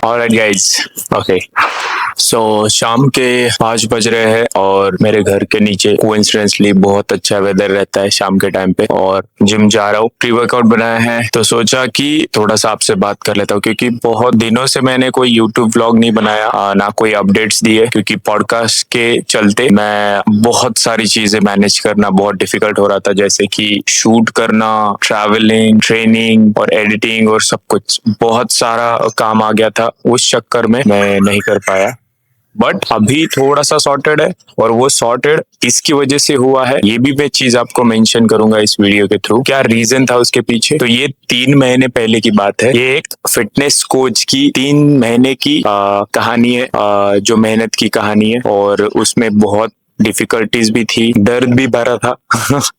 Alright guys, okay. सो शाम के 5 बज रहे हैं और मेरे घर के नीचे कोइंसिडेंटली बहुत अच्छा वेदर रहता है शाम के टाइम पे, और जिम जा रहा हूँ। प्री वर्कआउट बनाया है तो सोचा कि थोड़ा सा आपसे बात कर लेता हूँ, क्योंकि बहुत दिनों से मैंने कोई यूट्यूब व्लॉग नहीं बनाया, ना कोई अपडेट्स दिए, क्योंकि पॉडकास्ट के चलते मैं बहुत सारी चीजें मैनेज करना बहुत डिफिकल्ट हो रहा था, जैसे कि शूट करना, ट्रैवलिंग, ट्रेनिंग और एडिटिंग और सब कुछ बहुत सारा काम आ गया था। उस चक्कर में मैं नहीं कर पाया, बट अभी थोड़ा सा सॉर्टेड है, और वो सॉर्टेड इसकी वजह से हुआ है। ये भी मैं चीज आपको मेंशन करूंगा इस वीडियो के थ्रू, क्या रीजन था उसके पीछे। तो ये 3 महीने पहले की बात है। ये एक फिटनेस कोच की 3 महीने की कहानी है, जो मेहनत की कहानी है, और उसमें बहुत डिफिकल्टीज भी थी, दर्द भी भरा था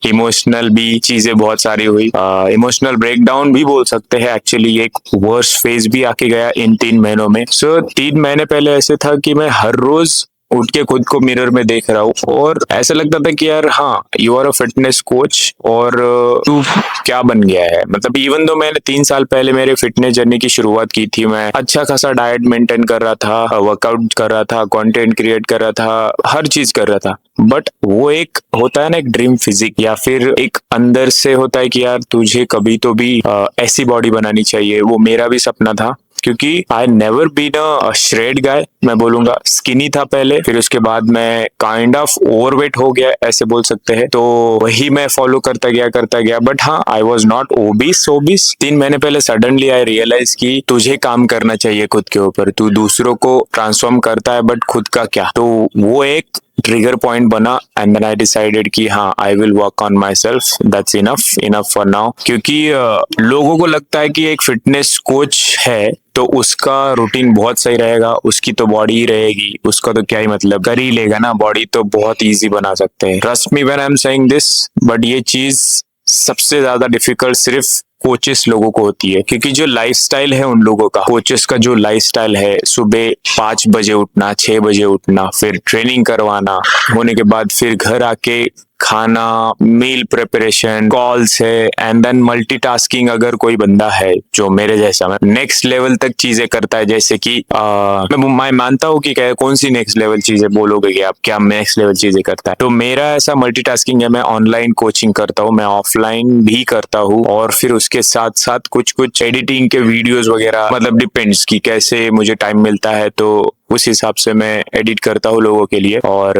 इमोशनल भी चीजें बहुत सारी हुई, इमोशनल ब्रेकडाउन भी बोल सकते हैं। एक्चुअली एक वर्स्ट फेज भी आके गया इन 3 महीनों में। सो 3 महीने पहले ऐसे था कि मैं हर रोज उठ के खुद को मिरर में देख रहा हूँ, और ऐसा लगता था कि यार हाँ, you are a fitness coach, और तू क्या बन गया है। मतलब इवन दो मैंने 3 साल पहले मेरे फिटनेस जर्नी की शुरुआत की थी, मैं अच्छा खासा डाइट मेंटेन कर रहा था, वर्कआउट कर रहा था, कंटेंट क्रिएट कर रहा था, हर चीज कर रहा था। बट वो एक होता है ना, एक ड्रीम फिजिक, या फिर एक अंदर से होता है कि यार तुझे कभी तो भी ऐसी बॉडी बनानी चाहिए। वो मेरा भी सपना था, क्योंकि I never been a shred guy. मैं बोलूंगा स्किनी था पहले, फिर उसके बाद मैं काइंड ऑफ ओवरवेट हो गया, ऐसे बोल सकते हैं। तो वही मैं फॉलो करता गया, बट हाँ, आई वॉज नॉट ओबिस। 3 महीने पहले सडनली आई रियलाइज कि तुझे काम करना चाहिए खुद के ऊपर। तू दूसरों को ट्रांसफॉर्म करता है, बट खुद का क्या। तो वो एक ट्रिगर पॉइंट बना, एंड देन आई डिसाइडेड कि हाँ, I will work on my self, that's enough for now. क्योंकि लोगों को लगता है कि एक फिटनेस कोच है तो उसका रूटीन बहुत सही रहेगा, उसकी तो बॉडी ही रहेगी, उसका तो क्या ही मतलब, कर ही लेगा ना, बॉडी तो बहुत इजी बना सकते हैं। Trust me when I am saying this. But ये चीज सबसे ज्यादा डिफिकल्ट सिर्फ कोचेस लोगों को होती है, क्योंकि जो लाइफस्टाइल है उन लोगों का, कोचेस का जो लाइफस्टाइल है, सुबह 5 बजे उठना, 6 बजे उठना, फिर ट्रेनिंग करवाना, होने के बाद फिर घर आके खाना, मील प्रिपरेशन, कॉल्स है, एंड देन मल्टीटास्किंग। अगर कोई बंदा है जो मेरे जैसा मैं नेक्स्ट लेवल तक चीजें करता है, जैसे कि मैं मानता हूँ कि कौन सी नेक्स्ट लेवल चीजें बोलोगे कि आप, क्या नेक्स्ट लेवल चीजें करता है। तो मेरा ऐसा मल्टीटास्किंग है, मैं ऑनलाइन कोचिंग करता हूँ, मैं ऑफलाइन भी करता हूँ, और फिर उसके साथ साथ कुछ एडिटिंग के वीडियोस वगैरह, मतलब डिपेंड्स कि कैसे मुझे टाइम मिलता है, तो उस हिसाब से मैं एडिट करता हूँ लोगों के लिए। और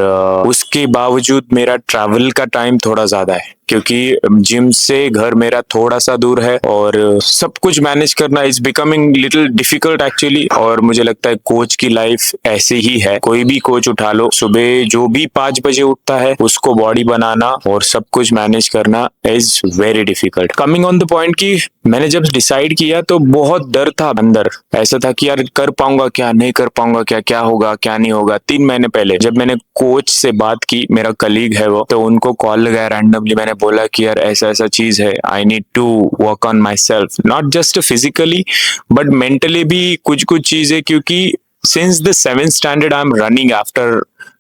उसके बावजूद मेरा ट्रैवल का टाइम थोड़ा ज्यादा है, क्योंकि जिम से घर मेरा थोड़ा सा दूर है, और सब कुछ मैनेज करना is becoming little difficult actually. और मुझे लगता है कोच की लाइफ ऐसी ही है। कोई भी कोच उठा लो, सुबह जो भी 5 बजे उठता है, उसको बॉडी बनाना और सब कुछ मैनेज करना is very difficult. Coming on the point कि मैंने जब डिसाइड किया तो बहुत डर था अंदर, ऐसा था कि यार कर पाऊंगा क्या, नहीं कर पाऊंगा क्या होगा, क्या नहीं होगा। 3 महीने पहले जब मैंने कोच से बात की, मेरा कलीग है वो, तो उनको कॉल लगाया रैंडमली, मैंने बोला कि यार ऐसा ऐसा चीज है, I need to work on my self, not just physically but mentally भी कुछ चीजें, क्योंकि since the 7th standard I'm running after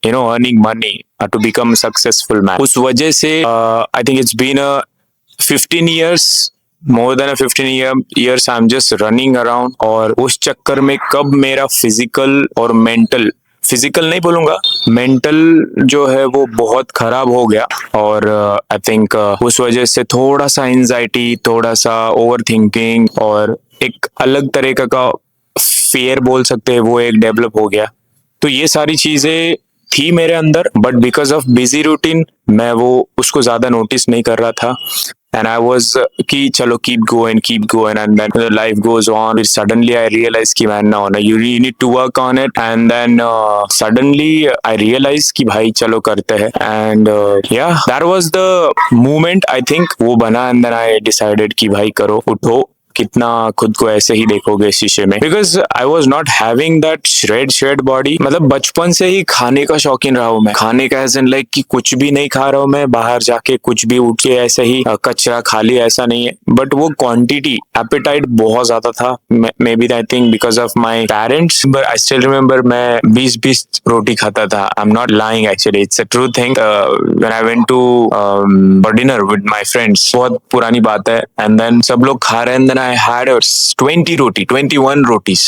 earning money to become a successful man. उस वजह से I think it's been a 15 years, more than a 15 years I'm just running around, और उस चक्कर में कब मेरा फिजिकल और मेंटल, फिजिकल नहीं बोलूंगा, मेंटल जो है वो बहुत खराब हो गया। और आई थिंक उस वजह से थोड़ा सा एंजाइटी, थोड़ा सा ओवर थिंकिंग, और एक अलग तरीका का फेयर बोल सकते हैं, वो एक डेवलप हो गया। तो ये सारी चीजें थी मेरे अंदर, but because of busy routine मैं वो उसको ज्यादा नोटिस नहीं कर रहा था। एंड आई वॉज कि चलो keep going and then life goes on. Suddenly I realise कि मैन ना होना, you need to work on it, and then suddenly I realise कि भाई चलो करते हैं। And yeah that was the moment, I think वो बना, एंड देन आई डिसाइडेड कि भाई करो, उठो, कितना खुद को ऐसे ही देखोगे शीशे में। Because I was not having that shred body. मतलब बचपन से ही खाने का शौकीन रहा हूँ मैं, खाने का एज इन लाइक कि कुछ भी नहीं खा रहा हूँ मैं, बाहर जाके कुछ भी उठ के ऐसे ही कचरा खा लिया, ऐसा नहीं है। बट वो क्वांटिटी, एपेटाइट बहुत ज्यादा था। Maybe I think because of my parents, but I still remember मैं 20 रोटी खाता था। I am not lying, actually it's a true thing. When I went to for dinner with my friends, बहुत पुरानी बात है, एंड देन सब लोग खा रहे हैं, आई हैड 21 रोटीज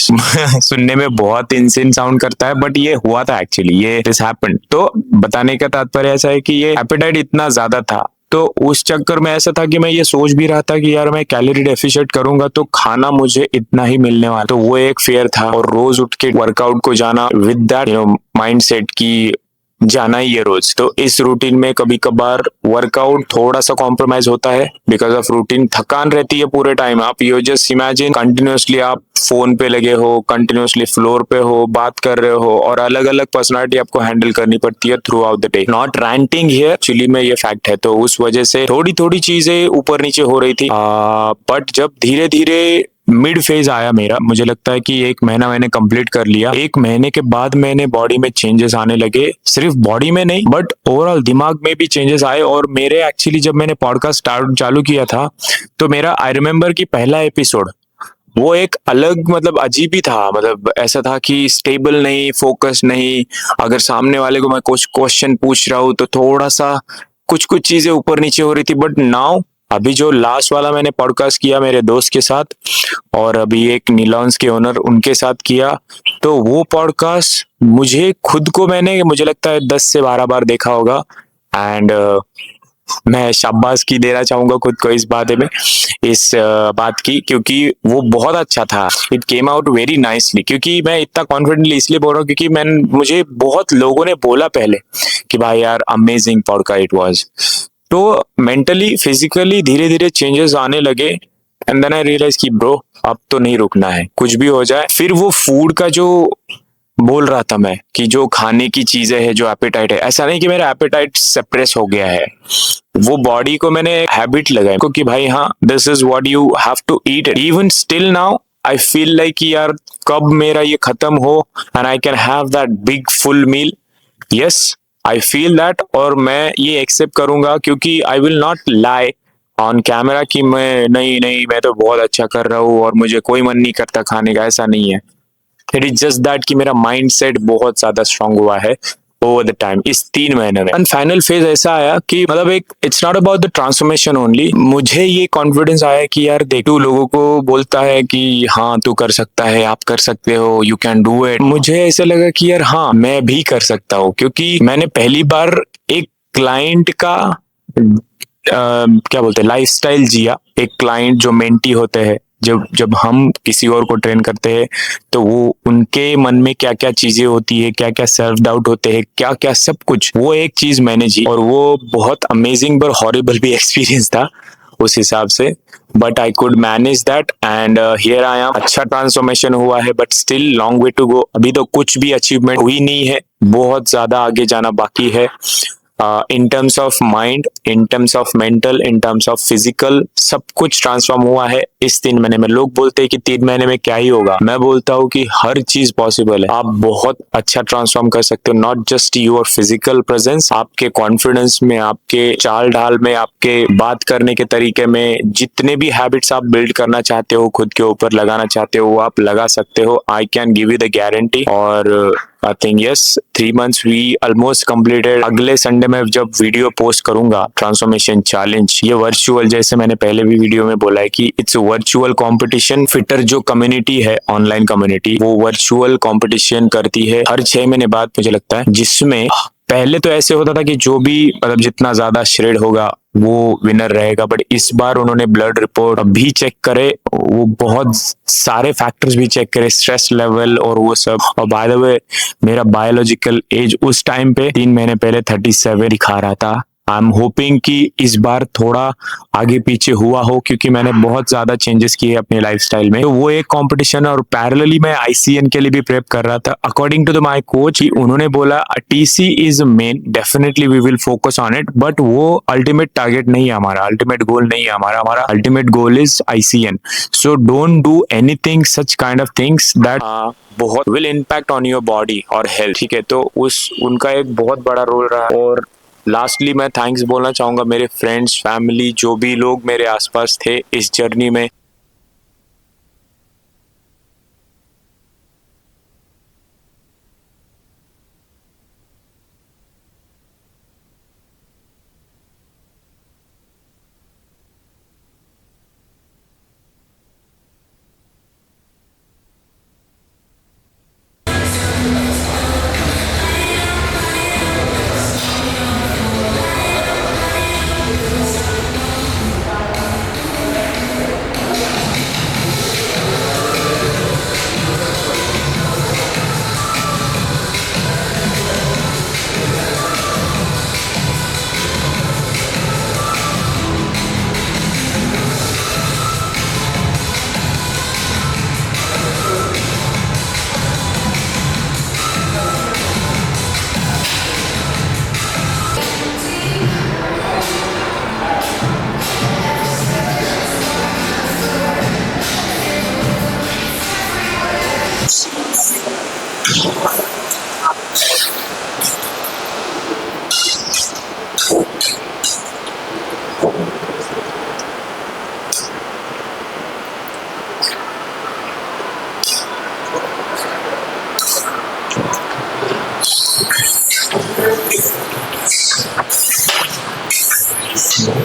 सुनने में बहुत इंसेन साउंड करता है, बट ये हुआ था एक्चुअली, ये दिस हैपेंड। तो बताने का तात्पर्य ऐसा है कि ये एपेटाइट इतना ज्यादा था, तो उस चक्कर में ऐसा था कि मैं ये सोच भी रहा था कि यार मैं कैलोरी डेफिशिएट करूंगा तो खाना मुझे इतना ही मिलने वाला, तो वो एक फेयर था। और रोज उठ के वर्कआउट को जाना विद दैट माइंडसेट की जाना ही है रोज। तो इस रूटीन में कभी कभार वर्कआउट थोड़ा सा कॉम्प्रोमाइज होता है बिकॉज ऑफ रूटीन। थकान रहती है पूरे टाइम। आप यू जस्ट इमेजिन कंटिन्यूअसली आप फोन पे लगे हो, कंटिन्यूअसली फ्लोर पे हो, बात कर रहे हो, और अलग अलग पर्सनालिटी आपको हैंडल करनी पड़ती है through out the day. Not ranting here, actually में ये फैक्ट है। तो उस वजह से थोड़ी थोड़ी चीजें ऊपर नीचे हो रही थी, बट जब धीरे धीरे मिड फेज आया मेरा, मुझे लगता है कि 1 महीना मैंने कंप्लीट कर लिया। 1 महीने के बाद मैंने बॉडी में चेंजेस आने लगे, सिर्फ बॉडी में नहीं बट ओवरऑल दिमाग में भी चेंजेस आए। और मेरे एक्चुअली जब मैंने पॉडकास्ट स्टार्ट चालू किया था तो मेरा आई रिमेम्बर कि पहला एपिसोड वो एक अलग मतलब अजीब ही था। मतलब ऐसा था कि स्टेबल नहीं, फोकस नहीं। अगर सामने वाले को मैं कुछ क्वेश्चन पूछ रहा हूँ तो थोड़ा सा कुछ कुछ चीजें ऊपर नीचे हो रही थी। बट नाउ अभी जो लास्ट वाला मैंने पॉडकास्ट किया मेरे दोस्त के साथ, और अभी एक नीलॉन्स के ओनर उनके साथ किया, तो वो पॉडकास्ट मुझे खुद को मैंने मुझे लगता है 10 से 12 बार देखा होगा। एंड मैं शाबाश देना चाहूंगा खुद को इस बात में, इस बात की, क्योंकि वो बहुत अच्छा था। It came out very nicely. क्योंकि मैं इतना कॉन्फिडेंटली इसलिए बोल रहा हूँ क्योंकि मुझे बहुत लोगों ने बोला पहले कि भाई यार अमेजिंग पॉडकास्ट इट वाज। तो मेंटली फिजिकली धीरे धीरे चेंजेस आने लगे। एंड देन आई रियलाइज कि ब्रो अब तो नहीं रुकना है, कुछ भी हो जाए। फिर वो फूड का जो बोल रहा था मैं कि जो खाने की चीजें है, जो एपेटाइट है, ऐसा नहीं कि मेरा एपेटाइट सप्रेस हो गया है। वो बॉडी को मैंने हैबिट लगाई को कि भाई हाँ this is what you have to eat it. Even still now I feel like कि यार कब मेरा ये खत्म हो and I can have that big full meal. Yes I feel that, और मैं ये एक्सेप्ट करूंगा क्योंकि I will not lie on camera कि मैं नहीं नहीं मैं तो बहुत अच्छा कर रहा हूँ और मुझे कोई मन नहीं करता खाने का। ऐसा नहीं है। इट इज जस्ट दैट कि मेरा माइंड सेट बहुत ज्यादा स्ट्रांग हुआ है ओवर द टाइम, इस 3 महीने में। एंड फाइनल फेज ऐसा आया कि मतलब एक it's not about the transformation only. मुझे ये कॉन्फिडेंस आया कि यार देख, तू लोगों को बोलता है कि हाँ तू कर सकता है, आप कर सकते हो, यू कैन डू इट। मुझे ऐसा लगा कि यार हाँ मैं भी कर सकता हूँ, क्योंकि मैंने पहली बार एक क्लाइंट का क्या बोलते हैं लाइफस्टाइल जिया। एक क्लाइंट जो मेंटी होते हैं, जब जब हम किसी और को ट्रेन करते हैं तो वो उनके मन में क्या क्या चीजें होती है, क्या क्या सेल्फ डाउट होते हैं, क्या क्या सब कुछ, वो एक चीज मैंने जी। और वो बहुत अमेजिंग पर हॉरिबल भी एक्सपीरियंस था उस हिसाब से। But I could manage that and here I am. अच्छा ट्रांसफॉर्मेशन हुआ है but still long way to go. अभी तो कुछ भी अचीवमेंट हुई नहीं है, बहुत ज्यादा आगे जाना बाकी है। In terms of mind, in terms of mental, in terms of physical, सब कुछ ट्रांसफॉर्म हुआ है इस 3 महीने में। लोग बोलते हैं कि 3 महीने में क्या ही होगा, मैं बोलता हूँ कि हर चीज पॉसिबल है। आप बहुत अच्छा ट्रांसफॉर्म कर सकते हो, not just your physical presence, आपके कॉन्फिडेंस में, आपके चाल ढाल में, आपके बात करने के तरीके में, जितने भी हैबिट्स आप बिल्ड करना चाहते हो, खुद के ऊपर लगाना चाहते हो, वो आप लगा सकते हो। I can give you the guarantee. और I think yes 3 months we almost completed. अगले संडे में जब वीडियो पोस्ट करूंगा ट्रांसफॉर्मेशन चैलेंज, ये वर्चुअल, जैसे मैंने पहले भी वीडियो में बोला है कि इट्स वर्चुअल कंपटीशन। फिटर जो कम्युनिटी है, ऑनलाइन कम्युनिटी, वो वर्चुअल कंपटीशन करती है हर 6 महीने बाद मुझे लगता है, जिसमें पहले तो ऐसे होता था कि जो भी मतलब जितना ज्यादा श्रेड होगा वो विनर रहेगा। बट इस बार उन्होंने ब्लड रिपोर्ट भी चेक करे, वो बहुत सारे फैक्टर्स भी चेक करे, स्ट्रेस लेवल और वो सब। और बाय द वे मेरा बायोलॉजिकल एज उस टाइम पे 3 महीने पहले 37 दिखा रहा था। आई एम होपिंग कि इस बार थोड़ा आगे पीछे हुआ हो, क्योंकि मैंने बहुत ज्यादा चेंजेस किए अपने लाइफस्टाइल में। तो वो एक कंपटीशन है, और पैरेलली मैं आईसीएन के लिए भी प्रेप कर रहा था। According to the my coach, उन्होंने बोला TC is main, definitely we will focus on it, but वो अल्टीमेट टारगेट नहीं है हमारा, अल्टीमेट गोल नहीं है हमारा। हमारा ultimate goal is ICN. So don't do anything such kind of things that बहुत will impact on your body और हेल्थ। ठीक है, तो उस उनका एक बहुत बड़ा रोल रहा। और लास्टली मैं थैंक्स बोलना चाहूंगा मेरे फ्रेंड्स, फैमिली, जो भी लोग मेरे आसपास थे इस जर्नी में।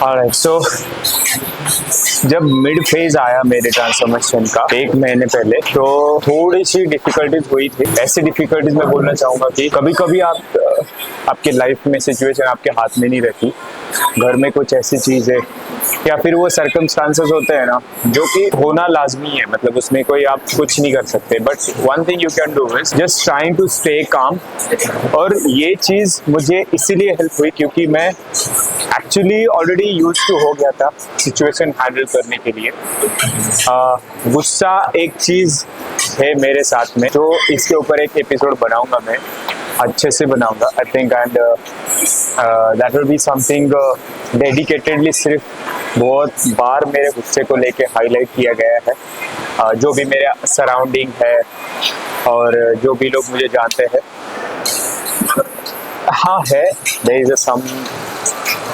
ऑलराइट, सो जब मिड फेज आया मेरे ट्रांसफॉर्मेशन का 1 महीने पहले, तो थोड़ी सी डिफिकल्टीज हुई थी। ऐसी डिफिकल्टीज मैं बोलना चाहूंगा कि कभी कभी आपके लाइफ में सिचुएशन आपके हाथ में नहीं रहती, घर में कुछ ऐसी चीज है या फिर वो सर्कमस्टांसेस होते हैं ना जो कि होना लाजमी है, मतलब उसमें कोई आप कुछ नहीं कर सकते। But one thing you can do is just trying to stay calm. और ये चीज मुझे इसीलिए हेल्प हुई क्योंकि मैं एक्चुअली ऑलरेडी यूज टू हो गया था सिचुएशन हैंडल करने के लिए। गुस्सा एक चीज है मेरे साथ में, जो इसके ऊपर एक एपिसोड बनाऊंगा, मैं अच्छे से बनाऊंगा I think, and that will be something dedicatedly सिर्फ बहुत बार मेरे गुस्से को लेके हाईलाइट किया गया है। जो भी मेरे सराउंडिंग है और जो भी लोग मुझे जानते हैं, हाँ है, there is some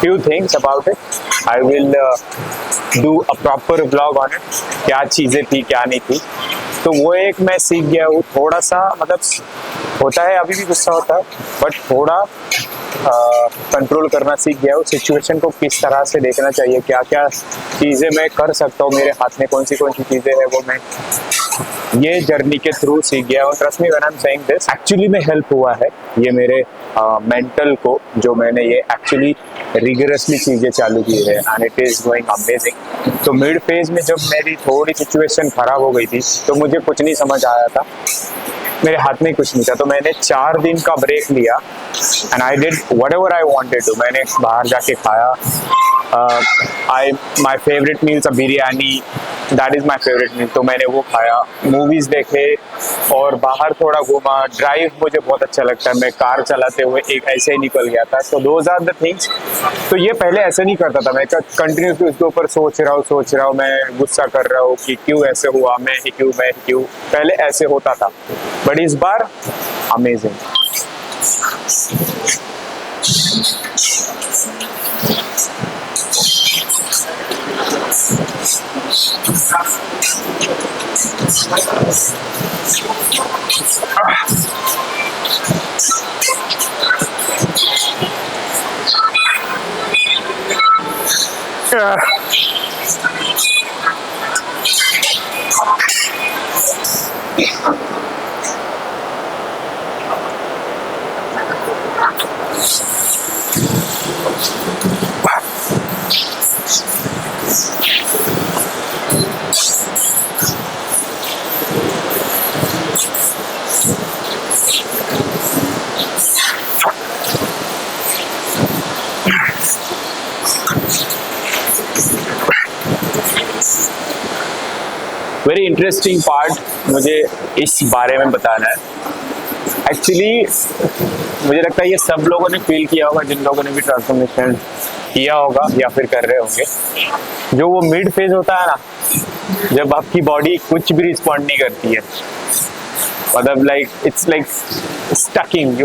few things about it. I will do a proper vlog on it. क्या चीजें थी क्या नहीं थी, तो वो एक मैं सीख गया हूँ थोड़ा सा। मतलब होता है, अभी भी गुस्सा होता है, बट थोड़ा कंट्रोल करना सीख गया हूँ। सिचुएशन को किस तरह से देखना चाहिए, क्या क्या चीजें मैं कर सकता हूँ, मेरे हाथ में कौन सी चीजें हैं, वो मैं ये जर्नी के थ्रू सीख गया हूँ। Trust me when I am saying this, actually में हेल्प हुआ है ये मेरे मेंटल को, जो मैंने ये एक्चुअली रिगरसली चीजें चालू की है, and it is going amazing. तो मिड फेज में जब मेरी थोड़ी सिचुएशन खराब हो गई थी, तो मुझे कुछ नहीं समझ आया था, मेरे हाथ में कुछ नहीं था, तो मैंने 4 दिन का ब्रेक लिया and I did whatever I wanted to. मैंने बाहर जाके खाया, my favourite meals a biryani, that is my favourite meal, तो मैंने वो खाया, मूवीज देखे और बाहर थोड़ा घूमा। ड्राइव मुझे बहुत अच्छा लगता है, मैं कार चलाते हुए एक ऐसे ही निकल गया था। So those are the things. तो ये पहले ऐसे नहीं करता था, मैं कंटिन्यूसली उसके ऊपर सोच रहा हूँ, मैं गुस्सा कर रहा हूँ कि क्यों ऐसे हुआ, मैं क्यों, पहले ऐसे होता था, बट इस बार अमेजिंग। वेरी इंटरेस्टिंग पार्ट मुझे इस बारे में बताना है। एक्चुअली मुझे लगता है ये सब लोगों ने फील किया होगा, जिन लोगों ने भी ट्रांसफॉर्मेशन किया होगा या फिर कर रहे होंगे। जो वो मिड फेज होता है ना, जब आपकी बॉडी कुछ भी रिस्पॉन्ड नहीं करती है, मतलब it's like stucking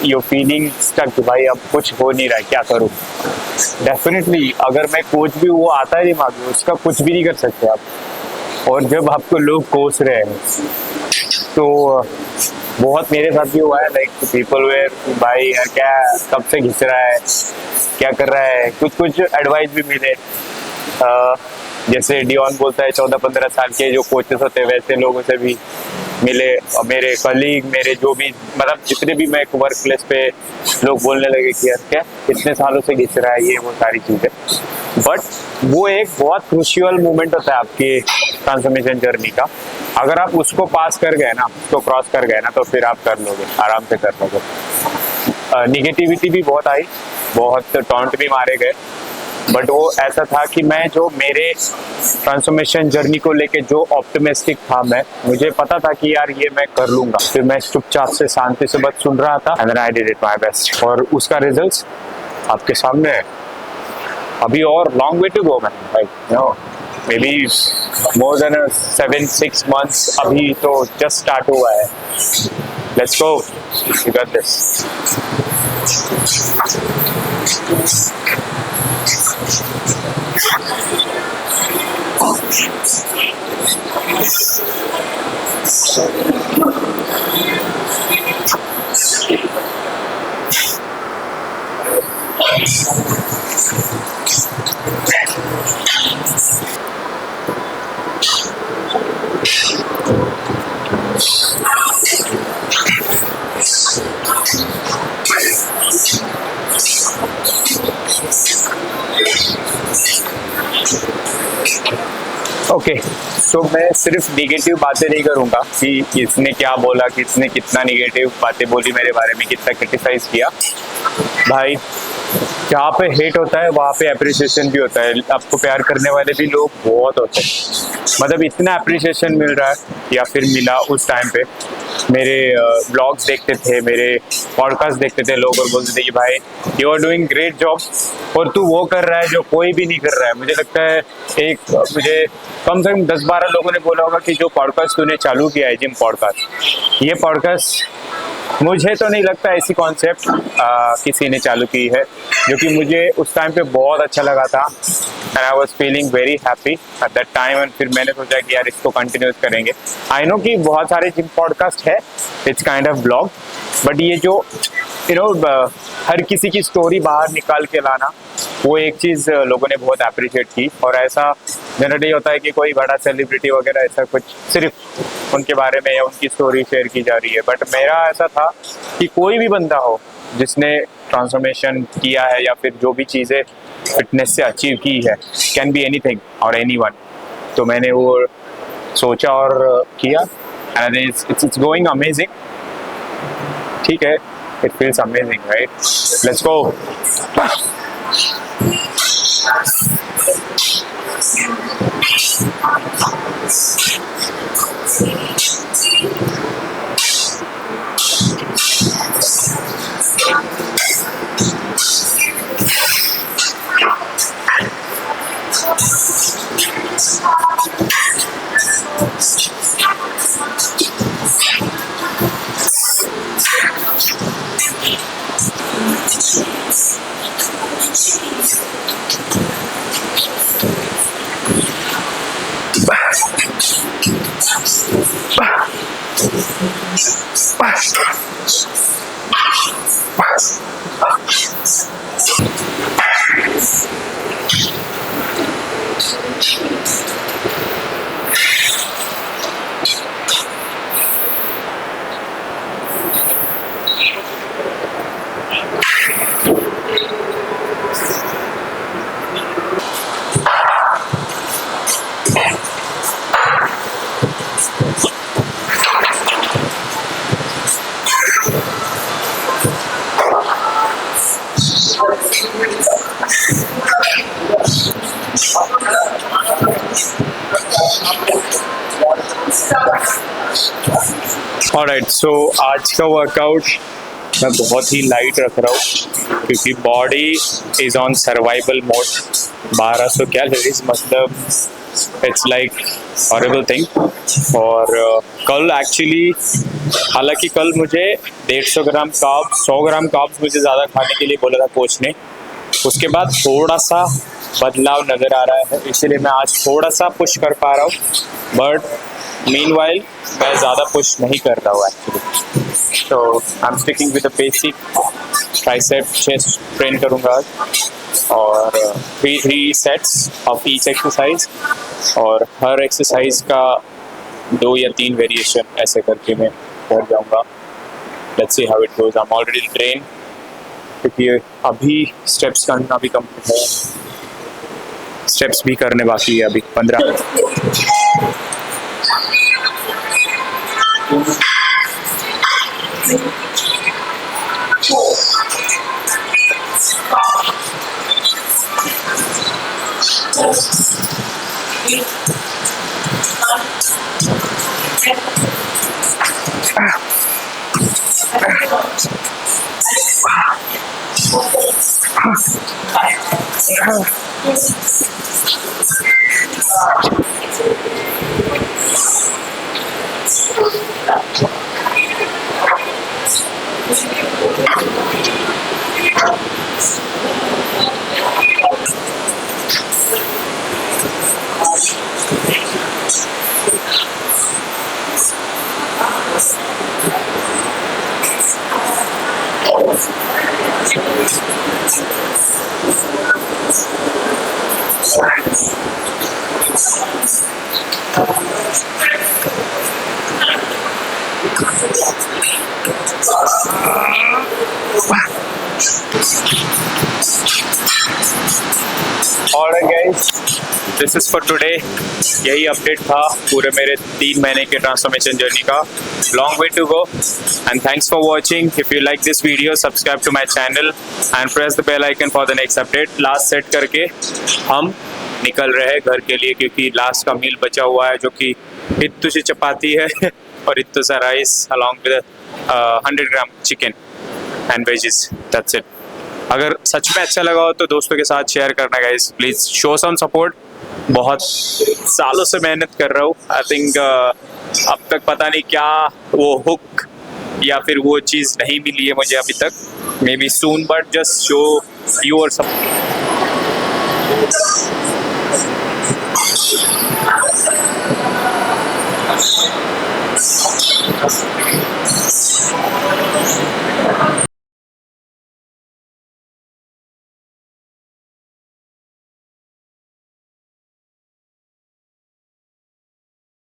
you feeling stuck, भाई अब कुछ हो नहीं रहा है, क्या करूं। डेफिनेटली अगर मैं कोच भी, वो आता है दिमाग में, उसका कुछ भी नहीं कर सकते आप। और जब आपको लोग कोस रहे हैं, तो बहुत मेरे साथ भी हुआ है, लाइक पीपल वेयर, भाई यार क्या कब से घिस रहा है, क्या कर रहा है, कुछ एडवाइस भी मिले। जैसे डियोन बोलता है 14-15 साल के जो कोचेस होते हैं, वैसे लोगों से भी मिले, और मेरे कलीग, मेरे जो भी, मतलब जितने भी मैं वर्क प्लेस पे लोग बोलने लगे कि यार क्या कितने सालों से घिस रहा है, ये वो सारी चीजें। बट वो एक बहुत क्रूशियल मोमेंट होता है आपके ट्रांसफॉर्मेशन जर्नी का। अगर आप उसको पास कर गए ना, उसको क्रॉस कर गए ना, तो फिर आप कर लोगे, आराम से कर लोगे। निगेटिविटी भी बहुत आई, बहुत टॉन्ट भी मारे गए, बट वो ऐसा था कि मैं जो मेरे ट्रांसफॉर्मेशन जर्नी को लेके जो ऑप्टिमिस्टिक था, मुझे पता था कि यार ये मैं कर लूंगा। फिर मैं चुपचाप से शांति से बस सुन रहा था, and then I did it my best, और उसका रिजल्ट्स आपके सामने है। अभी और long way to go man, like no maybe more than 7-6 months, अभी तो जस्ट स्टार्ट हुआ है। Let's go. You got this. Okay, तो मैं सिर्फ निगेटिव बातें नहीं करूंगा कि इसने क्या बोला, कि इसने कितना निगेटिव बातें बोली मेरे बारे में, कितना क्रिटिसाइज किया। भाई, जहाँ पे हेट होता है वहाँ पे अप्रिसिएशन भी होता है। आपको प्यार करने वाले भी लोग बहुत होते हैं। मतलब इतना अप्रिसिएशन मिल रहा है या फिर मिला उस टाइम पे। मेरे ब्लॉग्स देखते थे, मेरे पॉडकास्ट देखते थे लोग, और बोलते थे कि भाई you are doing great job, और तू वो कर रहा है जो कोई भी नहीं कर रहा है। मुझे लगता है मुझे कम से कम 10-12 लोगों ने बोला होगा कि जो पॉडकास्ट तूने चालू किया है, जिम पॉडकास्ट, ये पॉडकास्ट मुझे तो नहीं लगता ऐसी कॉन्सेप्ट किसी ने चालू की है, जो कि मुझे उस टाइम पे बहुत अच्छा लगा था। And I was feeling very happy at that time. And फिर मैंने सोचा कि यार इसको कंटिन्यूस करेंगे। आई नो कि बहुत सारे जिम पॉडकास्ट है, it's kind of blog, but ये जो हर किसी की स्टोरी बाहर निकाल के लाना, वो एक चीज़ लोगों ने बहुत अप्रिशिएट की। और ऐसा जनरली होता है कि कोई बड़ा सेलिब्रिटी वगैरह ऐसा कुछ सिर्फ उनके बारे में या उनकी स्टोरी शेयर की जा रही है, बट मेरा ऐसा था कि कोई भी बंदा हो जिसने ट्रांसफॉर्मेशन किया है या फिर जो भी चीज़ें फिटनेस से अचीव की है, कैन बी एनीथिंग और एनीवन। तो मैंने वो सोचा और किया, एंड इट्स गोइंग अमेजिंग। ठीक है, it feels amazing, right? Let's go. Alright, so आज का वर्कआउट मैं बहुत ही लाइट रख रहा हूँ क्योंकि body is on survival mode. 1200 calories, मतलब इट्स लाइक हॉरिबल थिंग। और कल एक्चुअली, हालांकि कल मुझे 150 ग्राम कार्ब्स, 100 ग्राम कार्ब्स मुझे ज़्यादा खाने के लिए बोला था कोच ने। उसके बाद थोड़ा सा बदलाव नज़र आ रहा है, इसीलिए मैं आज थोड़ा सा पुश कर पा रहा हूँ, बट मीनवाइल मैं ज़्यादा पुश नहीं कर रहा हूँ एक्चुअली। तो I am sticking with the basic tricep chest train करूँगा आज, और 3 सेट्स ऑफ ईच एक्सरसाइज, और हर एक्सरसाइज का 2 या 3 वेरिएशन ऐसे करके मैं कर जाऊँगा। Let's see how it goes. I am already train, क्योंकि अभी स्टेप्स करना भी कंप्लीट है, स्टेप्स भी करने बाकी है अभी 15। Alright guys, this is for today. यही अपडेट था पूरे मेरे 3 महीने के ट्रांसफॉर्मेशन जर्नी का. Long way to go and thanks for watching. If you like this video, subscribe to my channel and press the bell icon for the next update. Last set करके हम निकल रहे हैं घर के लिए क्योंकि लास्ट का मील बचा हुआ है जो कि इत्तू सी चपाती है और इत्तू सा rice along with 100 gram chicken and veggies. That's it. अगर सच में अच्छा लगा हो तो दोस्तों के साथ शेयर करना guys. Please show some support. बहुत सालों से मेहनत कर रहा हूँ. आई थिंक अब तक पता नहीं क्या वो हुक या फिर वो चीज़ नहीं मिली है मुझे अभी तक. May be soon but just show your support.